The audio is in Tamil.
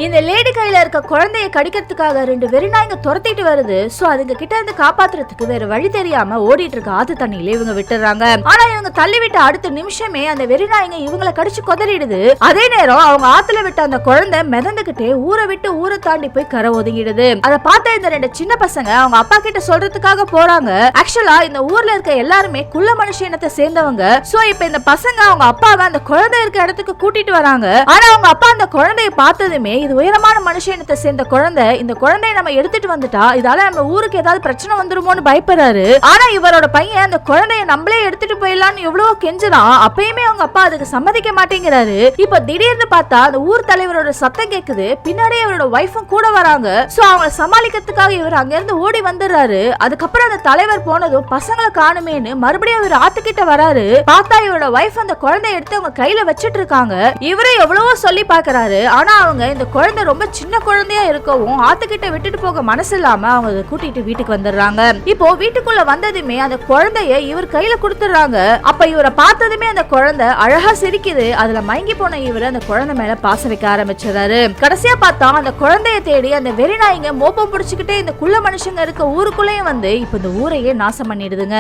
இந்த லேடி கையில இருக்க குழந்தைய கடிக்கிறதுக்காக 2 வெறிநாய்ங்க துரத்திட்டு வருது. சோ அதுங்க கிட்ட இருந்து காப்பாத்துறதுக்கு வேற வழி தெரியாம ஓடிட்டு இருக்க ஆத்து தண்ணியில இவங்க விட்டுறாங்க. ஆனா இவங்க தள்ளி விட்ட அடுத்த நிமிஷமே அந்த வெறிநாய்ங்க இவங்களை கடிச்சு கொதறிடுது. அதே நேரம் அவங்க ஆத்துல விட்ட அந்த குழந்தை மிதந்துகிட்டே ஊரை விட்டு ஊரை தாண்டி போய் கரை ஒதுங்கிடுது. அதை பார்த்த இந்த 2 சின்ன பசங்க அவங்க அப்பா கிட்ட சொல்றதுக்காக போறாங்க. ஆக்சுவலா இந்த ஊர்ல இருக்க எல்லாருமே குள்ள மனுஷ இனத்தை சேர்ந்தவங்க. சோ இப்ப இந்த பசங்க அவங்க அப்பாவை அந்த குழந்தை இருக்க இடத்துக்கு கூட்டிட்டு வராங்க. ஆனா அவங்க அப்பா அந்த குழந்தைய பார்த்ததுமே இது உயரமான மனுஷ இனத்தை சேர்ந்த குழந்தை, இந்த குழந்தைய நம்ம எடுத்துட்டு வந்துட்டா இதால நம்ம ஊருக்கு ஏதாவது பிரச்சனை வந்துருமோன்னு பயப்படுறாரு. ஆனா இவரோட பையன் அந்த குழந்தைய நம்மளே எடுத்துட்டு போயிடலாம்னு எவ்வளவு கெஞ்சுறான். அப்பயுமே அவங்க அப்பா அதுக்கு சம்மதிக்க மாட்டேங்கிறாரு. இப்ப திடீர்னு பார்த்தா அந்த ஊர் தலைவரோட சத்தம் கேக்குது. பின்னாடியே அவரோட வைஃபும் கூட வராங்க. சோ அவங்கள சமாளிக்கிறதுக்காக இவர் அங்க இருந்து ஓடி வந்துடுறாரு. அதுக்கப்புறம் அந்த தலைவர் போனதும் பசங்களை காணுமேன்னு மறுபடியும் இவர் ஆத்துக்கிட்ட வராரு. பார்த்தா இவரோட வைஃப் அந்த குழந்தைய எடுத்து அவங்க கையில வச்சிட்டு இருக்காங்க. இவரே எவ்வளவோ சொல்லி பாக்குறாரு. ஆனா அவங்க இந்த குழந்தை ரொம்ப சின்ன குழந்தையா இருக்கவும் ஆத்துக்கிட்ட விட்டுட்டு போக மனசு இல்லாம அவங்க கூட்டிட்டு வீட்டுக்கு வந்துடுறாங்க. இப்போ வீட்டுக்குள்ள வந்ததுமே அந்த குழந்தைய இவர் கையில கொடுத்துறாங்க. அப்ப இவரை பார்த்ததுமே அந்த குழந்தை அழகா சிரிக்குது. அதுல மயங்கி போன இவர் அந்த குழந்தை மேல பாசம் வைக்க ஆரம்பிச்சிடறாரு. கடைசியா பார்த்தா அந்த குழந்தைய தேடி அந்த வெறிநாய்ங்க மோப்பம் பிடிச்சுக்கிட்டே இந்த குள்ள மனுஷங்க இருக்க ஊருக்குள்ளேயும் வந்து இப்ப இந்த ஊரையே நாசம் பண்ணிடுதுங்க.